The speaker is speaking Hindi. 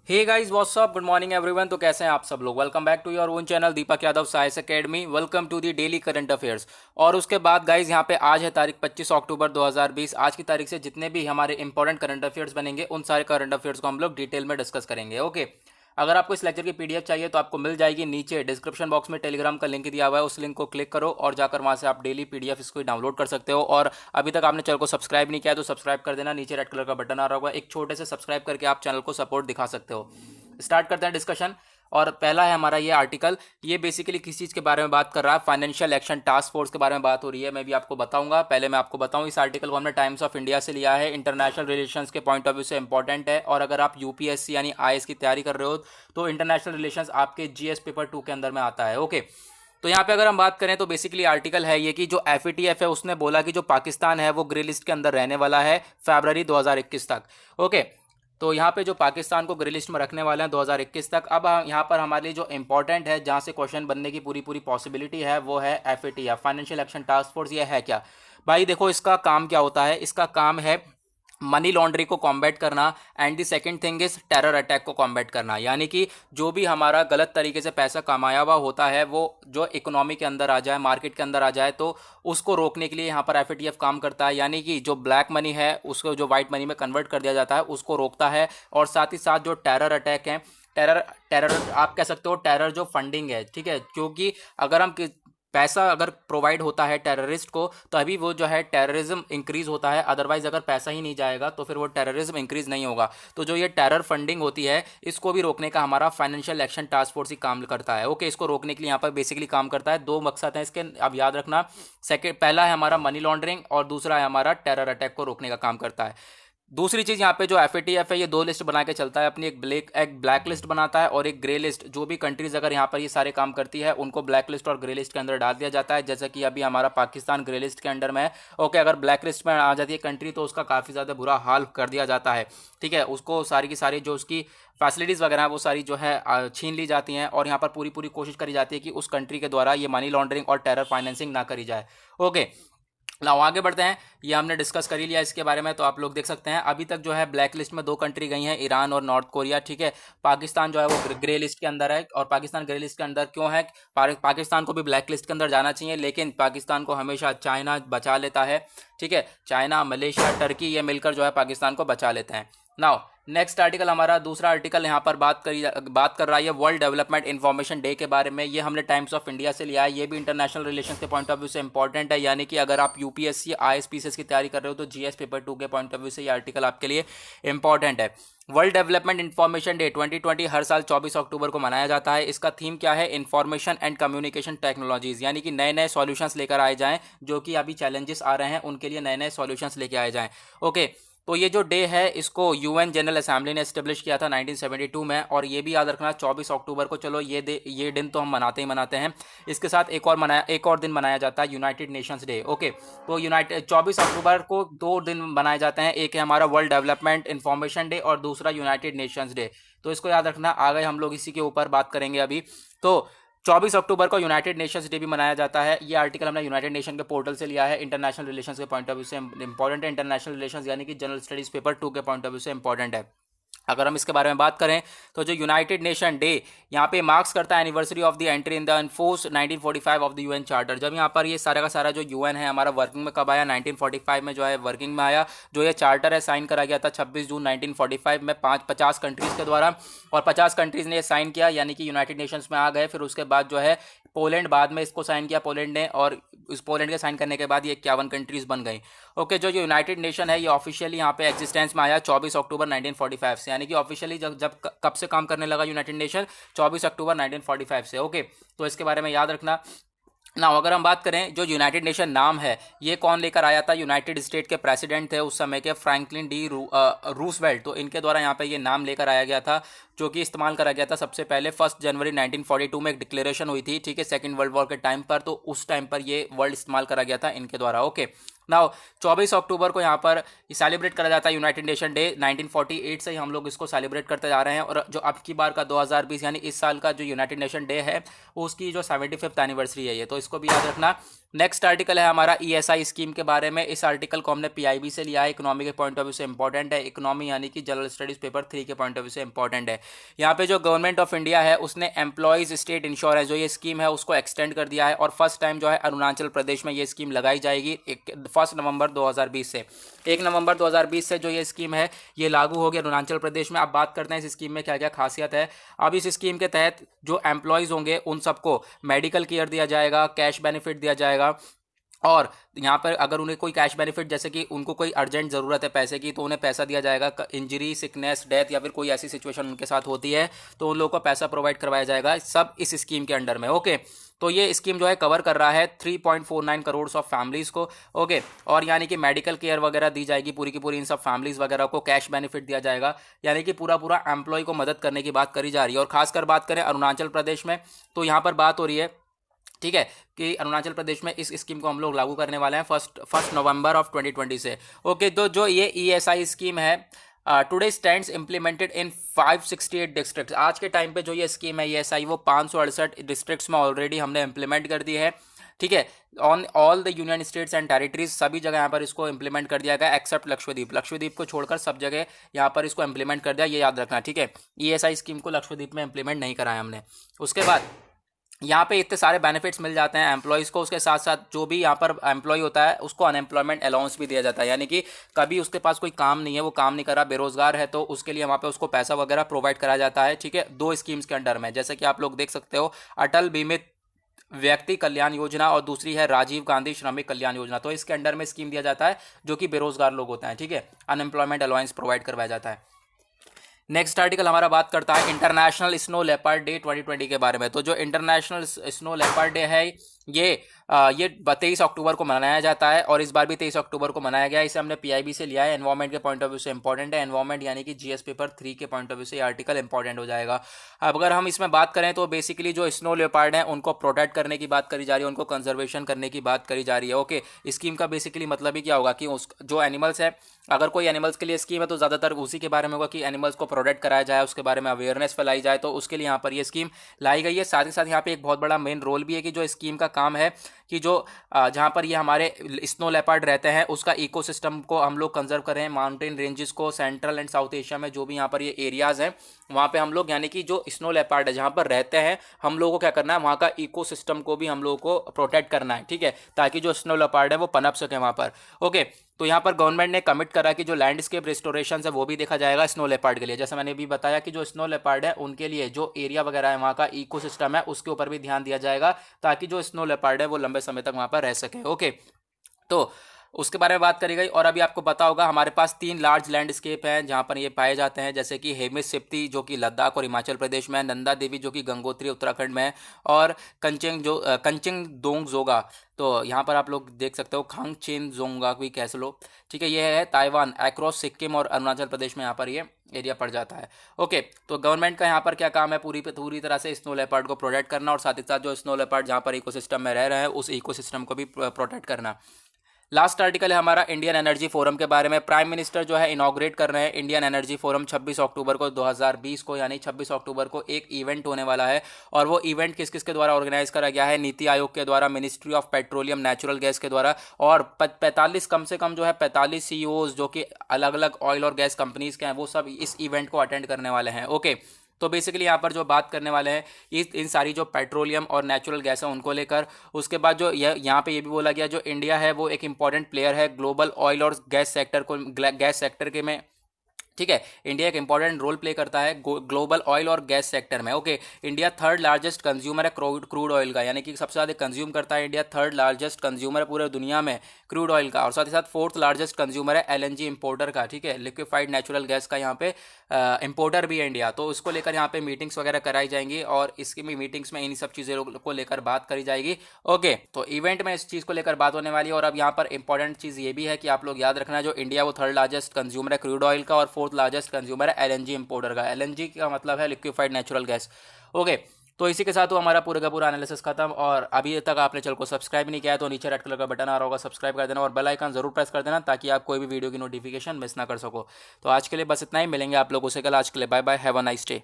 हे guys what's up, good morning everyone. तो कैसे हैं आप सब लोग। Welcome back to your own channel Deepak Yadav science academy. Welcome to the daily current affairs. और उसके बाद गाइस यहाँ पे आज है तारीख 25 अक्टूबर 2020। आज की तारीख से जितने भी हमारे इंपॉर्टेंट करंट अफेयर्स बनेंगे उन सारे करंट अफेयर्स को हम लोग डिटेल में डिस्कस करेंगे। ओके, अगर आपको इस लेक्चर की पीडीएफ चाहिए तो आपको मिल जाएगी नीचे डिस्क्रिप्शन बॉक्स में। टेलीग्राम का लिंक दिया हुआ है, उस लिंक को क्लिक करो और जाकर वहां से आप डेली पीडीएफ इसको डाउनलोड कर सकते हो। और अभी तक आपने चैनल को सब्सक्राइब नहीं किया है तो सब्सक्राइब कर देना। नीचे रेड कलर का बटन आ रहा होगा, एक छोटे से सब्सक्राइब करके आप चैनल को सपोर्ट दिखा सकते हो। स्टार्ट करते हैं डिस्कशन। और पहला है हमारा ये आर्टिकल। ये बेसिकली किस चीज़ के बारे में बात कर रहा है, फाइनेंशियल एक्शन टास्क फोर्स के बारे में बात हो रही है। मैं भी आपको बताऊंगा। पहले मैं आपको बताऊं, इस आर्टिकल को हमने टाइम्स ऑफ इंडिया से लिया है। इंटरनेशनल रिलेशंस के पॉइंट ऑफ व्यू से इंपॉर्टेंट है। और अगर आप यूपीएससी यानी आईएएस की तैयारी कर रहे हो तो इंटरनेशनल रिलेशंस आपके जीएस पेपर 2 के अंदर में आता है। ओके, तो यहाँ पे अगर हम बात करें तो बेसिकली आर्टिकल है ये कि जो एफएटीएफ है उसने बोला कि जो पाकिस्तान है वो ग्रे लिस्ट के अंदर रहने वाला है फरवरी 2021 तक। ओके, तो यहाँ पे जो पाकिस्तान को ग्रे लिस्ट में रखने वाले हैं 2021 तक। अब यहाँ पर हमारे लिए जो इंपॉर्टेंट है, जहाँ से क्वेश्चन बनने की पूरी पूरी पॉसिबिलिटी है, वो है FATF, financial action task force. ये है क्या भाई? देखो इसका काम क्या होता है। इसका काम है मनी लॉन्ड्रिंग को कॉम्बैट करना and the second thing is terror attack को कॉम्बैट करना। यानी कि जो भी हमारा गलत तरीके से पैसा कमाया हुआ होता है वो जो इकोनॉमी के अंदर आ जाए, मार्केट के अंदर आ जाए, तो उसको रोकने के लिए यहाँ पर एफएटीएफ काम करता है। यानी कि जो ब्लैक मनी है उसको जो वाइट मनी में कन्वर्ट कर दिया जाता है उसको रोकता है। और साथ ही साथ जो टेरर अटैक है, टेरर टेरर आप कह सकते हो टेरर जो फंडिंग है, ठीक है, क्योंकि अगर हम पैसा अगर प्रोवाइड होता है टेररिस्ट को तभी वो जो है टेररिज्म इंक्रीज होता है। अदरवाइज अगर पैसा ही नहीं जाएगा तो फिर वो टेररिज्म इंक्रीज नहीं होगा। तो जो ये टेरर फंडिंग होती है इसको भी रोकने का हमारा फाइनेंशियल एक्शन टास्क फोर्स ही काम करता है। ओके, इसको रोकने के लिए यहाँ पर बेसिकली काम करता है। दो मकसद हैं इसके, अब याद रखना। सेकेंड, पहला है हमारा मनी लॉन्ड्रिंग और दूसरा है हमारा टेरर अटैक को रोकने का काम करता है। दूसरी चीज यहाँ पे जो एफएटीएफ है ये दो लिस्ट बना के चलता है अपनी। एक ब्लैक लिस्ट बनाता है और एक ग्रे लिस्ट। जो भी कंट्रीज अगर यहाँ पर ये सारे काम करती है उनको ब्लैक लिस्ट और ग्रे लिस्ट के अंदर डाल दिया जाता है। जैसा कि अभी हमारा पाकिस्तान ग्रे लिस्ट के अंडर में है। ओके, अगर ब्लैक लिस्ट में आ जाती है कंट्री तो उसका काफ़ी ज़्यादा बुरा हाल कर दिया जाता है। ठीक है, उसको सारी की सारी जो उसकी फैसिलिटीज़ वगैरह है वो सारी जो है छीन ली जाती हैं। और यहाँ पर पूरी पूरी कोशिश करी जाती है कि उस कंट्री के द्वारा ये मनी लॉन्ड्रिंग और टेरर फाइनेंसिंग ना करी जाए। ओके, लाओ आगे बढ़ते हैं। ये हमने डिस्कस कर ही लिया इसके बारे में, तो आप लोग देख सकते हैं अभी तक जो है ब्लैक लिस्ट में दो कंट्री गई हैं, ईरान और नॉर्थ कोरिया। ठीक है, पाकिस्तान जो है वो ग्रे लिस्ट के अंदर है। और पाकिस्तान ग्रे लिस्ट के अंदर क्यों है? पाकिस्तान को भी ब्लैक लिस्ट के अंदर जाना चाहिए, लेकिन पाकिस्तान को हमेशा चाइना बचा लेता है। ठीक है, चाइना, मलेशिया, टर्की ये मिलकर जो है पाकिस्तान को बचा लेते हैं। नाउ नेक्स्ट आर्टिकल, हमारा दूसरा आर्टिकल यहाँ पर बात कर रहा है वर्ल्ड डेवलपमेंट इंफॉर्मेशन डे के बारे में। ये हमने टाइम्स ऑफ इंडिया से लिया है। ये भी इंटरनेशनल रिलेशंस के पॉइंट ऑफ व्यू से इंपॉर्टेंट है। यानी कि अगर आप यूपीएससी आईएएस की तैयारी कर रहे हो तो जीएस पेपर 2 के पॉइंट ऑफ व्यू से ये आर्टिकल आपके लिए इंपॉर्टेंट है। वर्ल्ड डेवलपमेंट इंफॉर्मेशन डे 2020 हर साल 24 अक्टूबर को मनाया जाता है। इसका थीम क्या है? Information and communication technologies. यानी कि नए नए सॉल्यूशंस लेकर आए जाएं, जो कि अभी चैलेंजेस आ रहे हैं उनके लिए नए नए सॉल्यूशंस लेके आए जाएं। ओके, तो ये जो डे है इसको यूएन जनरल असेंबली ने एस्टेब्लिश किया था 1972 में। और ये भी याद रखना 24 अक्टूबर को। चलो ये दिन तो हम मनाते ही मनाते हैं। इसके साथ एक और दिन मनाया जाता है यूनाइटेड नेशंस डे। ओके, तो 24 अक्टूबर को दो दिन मनाए जाते हैं। एक है हमारा वर्ल्ड डेवलपमेंट इंफॉर्मेशन डे और दूसरा यूनाइटेड नेशंस डे। तो इसको याद रखना, आगे हम लोग इसी के ऊपर बात करेंगे अभी। तो 24 अक्टूबर को यूनाइटेड नेशंस डे भी मनाया जाता है। ये आर्टिकल हमने यूनाइटेड नेशन के पोर्टल से लिया है। इंटरनेशनल रिलेशंस के पॉइंट ऑफ व्यू से इंपॉर्टेंट है। इंटरनेशनल रिलेशंस यानी कि जनरल स्टडीज पेपर 2 के पॉइंट ऑफ व्यू से इंपॉर्टेंट है। अगर हम इसके बारे में बात करें तो जो यूनाइटेड नेशन डे यहाँ पे मार्क्स करता है anniversary of the entry in the enforce 1945 of the UN charter. जब यहाँ पर ये सारा का सारा जो यूएन है हमारा वर्किंग में कब आया? 1945 में जो है वर्किंग में आया। जो ये चार्टर है साइन करा गया था 26 जून 1945 में 50 कंट्रीज़ के द्वारा। और 50 कंट्रीज़ ने साइन किया, यानी कि यूनाइटेड नेशंस में आ गए। फिर उसके बाद जो है पोलैंड बाद में इसको साइन किया पोलैंड ने, और इस पोलैंड के साइन करने के बाद ये 51 कंट्रीज़ बन गई। ओके, जो यूनाइटेड नेशन है ये ऑफिशियली यहाँ पे एग्जिस्टेंस में आया 24 अक्टूबर 1945 से। यानी कि ऑफिशियली जब कब से काम करने लगा यूनाइटेड नेशन? 24 अक्टूबर 1945 से। ओके, तो इसके बारे में याद रखना ना। अगर हम बात करें जो यूनाइटेड नेशन नाम है ये कौन लेकर आया था? यूनाइटेड स्टेट के प्रेसिडेंट थे उस समय के, फ्रैंकलिन डी रूसवेल्ट। तो इनके द्वारा यहाँ पे ये नाम लेकर आया गया था, जो कि इस्तेमाल करा गया था सबसे पहले 1 जनवरी 1942 में। एक डिक्लेरेशन हुई थी, ठीक है, सेकेंड वर्ल्ड वॉर के टाइम पर। तो उस टाइम पर ये वर्ड इस्तेमाल करा गया था इनके द्वारा। ओके, नाउ 24 अक्टूबर को यहाँ पर सेलिब्रेट करा जाता है यूनाइटेड नेशन डे। 1948 से ही हम लोग इसको सेलिब्रेट करते जा रहे हैं। और जो अब की बार का 2020 यानी इस साल का जो यूनाइटेड नेशन डे है उसकी जो 75th एनिवर्सरी है ये, तो इसको भी याद रखना। नेक्स्ट आर्टिकल है हमारा ईएसआई स्कीम के बारे में। इस आर्टिकल को हमने पीआईबी से लिया है, इकोनॉमी के पॉइंट ऑफ व्यू से इंपॉर्टेंट है, इकोनॉमी यानी कि जनरल स्टडीज पेपर 3 के पॉइंट ऑफ व्यू से इंपॉर्टेंट है। यहाँ पे जो गवर्नमेंट ऑफ इंडिया है उसने एम्प्लॉयज स्टेट इंश्योरेंस जो ये स्कीम है उसको एक्सटेंड कर दिया है, और फर्स्ट टाइम जो है अरुणाचल प्रदेश में ये स्कीम लगाई जाएगी 1 नवंबर 2020 से। 1 नवंबर 2020 से जो ये स्कीम है ये लागू होगी अरुणाचल प्रदेश में। अब बात करते हैं इस स्कीम में क्या क्या खासियत है। अब इस स्कीम के तहत जो एम्प्लॉयज़ होंगे उन सबको मेडिकल केयर दिया जाएगा, कैश बेनिफिट दिया जाएगा, और यहाँ पर अगर उन्हें कोई कैश बेनिफिट जैसे कि उनको कोई अर्जेंट ज़रूरत है पैसे की तो उन्हें पैसा दिया जाएगा। इंजरी, सिकनेस, डेथ या फिर कोई ऐसी सिचुएशन उनके साथ होती है तो उन लोगों को पैसा प्रोवाइड करवाया जाएगा, सब इस स्कीम के अंडर में। ओके, तो ये स्कीम जो है कवर कर रहा है 3.49 करोड़ ऑफ फैमिलीज़ को। ओके, और यानी कि मेडिकल केयर वगैरह दी जाएगी पूरी की पूरी इन सब फैमिलीज़ वगैरह को, कैश बेनिफिट दिया जाएगा, यानी कि पूरा पूरा एम्प्लॉय को मदद करने की बात करी जा रही है। और खासकर बात करें अरुणाचल प्रदेश में तो यहाँ पर बात हो रही है, ठीक है, कि अरुणाचल प्रदेश में इस स्कीम को हम लोग लागू करने वाले हैं फर्स्ट नवंबर ऑफ 2020 से। ओके, तो जो ये ईएसआई स्कीम है today stands implemented in 568 districts. आज के टाइम पे जो ये स्कीम है ईएसआई वो 568 डिस्ट्रिक्ट्स में ऑलरेडी हमने इम्प्लीमेंट कर दी है, ठीक है, on all the union states and territories, सभी जगह यहाँ पर इसको इंप्लीमेंट कर दिया गया एक्सेप्ट लक्षद्वीप। लक्षद्वीप को छोड़कर सब जगह यहाँ पर इसको इंप्लीमेंट कर दिया, ये याद रखना, ठीक है। ईएसआई स्कीम को लक्षद्वीप में इंप्लीमेंट नहीं कराया हमने। उसके बाद यहाँ पे इतने सारे बेनिफिट्स मिल जाते हैं एम्प्लॉयज़ को, उसके साथ साथ जो भी यहाँ पर एम्प्लॉय होता है उसको अनएम्प्लॉयमेंट अलाउंस भी दिया जाता है, यानी कि कभी उसके पास कोई काम नहीं है, वो काम नहीं कर रहा, बेरोजगार है, तो उसके लिए वहाँ पे उसको पैसा वगैरह प्रोवाइड करा जाता है, ठीक है, 2 स्कीम्स के अंडर में, जैसे कि आप लोग देख सकते हो, अटल बीमित व्यक्ति कल्याण योजना और दूसरी है राजीव गांधी श्रमिक कल्याण योजना। तो इसके अंडर में स्कीम दिया जाता है जो कि बेरोजगार लोग होते हैं, ठीक है, अनएम्प्लॉयमेंट अलाउंस प्रोवाइड करवाया जाता है। नेक्स्ट आर्टिकल हमारा बात करता है इंटरनेशनल स्नो लेपर्ड डे 2020 के बारे में। तो जो इंटरनेशनल स्नो लेपर्ड डे है ये 23 अक्टूबर को मनाया जाता है, और इस बार भी 23 अक्टूबर को मनाया गया है। इसे हमने पीआईबी से लिया है, एनवायरमेंट के पॉइंट ऑफ व्यू से इंपॉर्टेंट है, एनवायरमेंट यानी कि जीएस पेपर 3 के पॉइंट ऑफ व्यू से ये आर्टिकल इंपॉर्टेंट हो जाएगा। अब अगर हम इसमें बात करें तो बेसिकली जो स्नो लेपर्ड हैं उनको प्रोटेक्ट करने की बात करी जा रही है, उनको कंजर्वेशन करने की बात करी जा रही है। ओके, स्कीम का बेसिकली मतलब ही क्या होगा कि उस जो एनिमल्स है, अगर कोई एनिमल्स के लिए स्कीम है तो ज़्यादातर उसी के बारे में होगा कि एनिमल्स को प्रोटेक्ट कराया जाए, उसके बारे में अवेयरनेस फैलाई जाए, तो उसके लिए यहाँ पर ये स्कीम लाई गई है। साथ ही साथ यहाँ पे एक बहुत बड़ा मेन रोल भी है कि जो स्कीम का काम है कि जो जहाँ पर ये हमारे स्नो लेपर्ड रहते हैं उसका इकोसिस्टम को हम लोग कंजर्व कर रहे हैं, माउंटेन रेंजेस को, सेंट्रल एंड साउथ एशिया में जो भी यहाँ पर ये एरियाज़ हैं वहाँ पे हम लोग, यानी कि जो स्नो लेपर्ड है जहाँ पर रहते हैं हम लोगों को क्या करना है, वहाँ का इकोसिस्टम को भी हम लोगों को प्रोटेक्ट करना है, ठीक है, ताकि जो स्नो लेपर्ड है वो पनप सके वहाँ पर। ओके, तो यहाँ पर गवर्नमेंट ने कमिट करा कि जो लैंडस्केप रिस्टोरेशन है वो भी देखा जाएगा स्नो लेपर्ड के लिए। जैसे मैंने भी बताया कि जो स्नो लेपर्ड है उनके लिए जो एरिया वगैरह है वहाँ का इकोसिस्टम है उसके ऊपर भी ध्यान दिया जाएगा, ताकि जो स्नो लेपर्ड है वो लंबे समय तक वहाँ पर रह सके। ओके, तो उसके बारे में बात करी गई। और अभी आपको पता होगा हमारे पास 3 लार्ज लैंडस्केप हैं जहाँ पर ये पाए जाते हैं, जैसे कि हेमिस सिप्ती जो कि लद्दाख और हिमाचल प्रदेश में है, नंदा देवी जो कि गंगोत्री उत्तराखंड में है, और कंचेंग दोंगजोगा, तो यहाँ पर आप लोग देख सकते हो खांगचेनजोंगा भी कह लो, ठीक है, ये है ताइवान, अक्रॉस सिक्किम और अरुणाचल प्रदेश में यहाँ पर ये एरिया पड़ जाता है। ओके, तो गवर्नमेंट का यहाँ पर क्या काम है, पूरी तरह से स्नो लेपर्ड को प्रोटेक्ट करना, और साथ ही साथ जो स्नो लेपर्ड जहाँ पर इकोसिस्टम में रह रहे हैं उस इकोसिस्टम को भी प्रोटेक्ट करना। लास्ट आर्टिकल है हमारा इंडियन एनर्जी फोरम के बारे में। प्राइम मिनिस्टर जो है इनॉग्रेट कर रहे हैं इंडियन एनर्जी फोरम 26 अक्टूबर को 2020 को, यानी 26 अक्टूबर को एक इवेंट होने वाला है। और वो इवेंट किस किस के द्वारा ऑर्गेनाइज करा गया है, नीति आयोग के द्वारा, ministry of petroleum natural gas के द्वारा, और 45 कम से कम जो है 45 सीईओज जो कि अलग अलग ऑयल और गैस कंपनीज के हैं वो सब इस इवेंट को अटेंड करने वाले हैं। ओके, तो बेसिकली यहाँ पर जो बात करने वाले हैं इन सारी जो पेट्रोलियम और नेचुरल गैस है उनको लेकर। उसके बाद जो यहाँ पे ये भी बोला गया जो इंडिया है वो एक इंपॉर्टेंट प्लेयर है ग्लोबल ऑयल और गैस सेक्टर के में, ठीक है, इंडिया एक इंपॉर्टेंट रोल प्ले करता है ग्लोबल ऑयल और गैस सेक्टर में। Okay, India 3rd largest consumer है क्रूड ऑयल का, यानी कि सबसे ज़्यादा कंज्यूम करता है इंडिया, 3rd लार्जेस्ट कंज्यूमर है पूरे दुनिया में क्रूड ऑयल का, और साथ ही साथ 4th लार्जेस्ट कंज्यूमर है एलएनजी इंपोर्टर का, ठीक है, लिक्विफाइड नेचुरल गैस का यहाँ पे इंपोर्टर भी है इंडिया। तो उसको लेकर यहाँ पे मीटिंग्स वगैरह कराई जाएंगी, और इसकी भी मीटिंग्स में इन सब चीज़ों को लेकर बात करी जाएगी। ओके, तो इवेंट में इस चीज़ को लेकर बात होने वाली है। और अब यहाँ पर इंपॉर्टेंट चीज़ ये भी है कि आप लोग याद रखना, जो इंडिया वो 3rd लार्जेस्ट कंज्यूमर है क्रूड ऑयल का, और 4th largest consumer LNG importer का। एलएनजी का मतलब है लिक्विफाइड नेचुरल गैस। ओके, तो इसी के साथ वो हमारा पूरा का पूरा एनालिसिस खत्म। और अभी तक आपने चैनल को सब्सक्राइब नहीं किया है तो नीचे रेड कलर का बटन आ रहा होगा, सब्सक्राइब कर देना, और बेल आइकन जरूर प्रेस कर देना ताकि आप कोई भी वीडियो की नोटिफिकेशन मिस ना कर सको। तो आज के लिए बस इतना ही, मिलेंगे आप लोगों से कल। आज के लिए bye bye, have a nice day.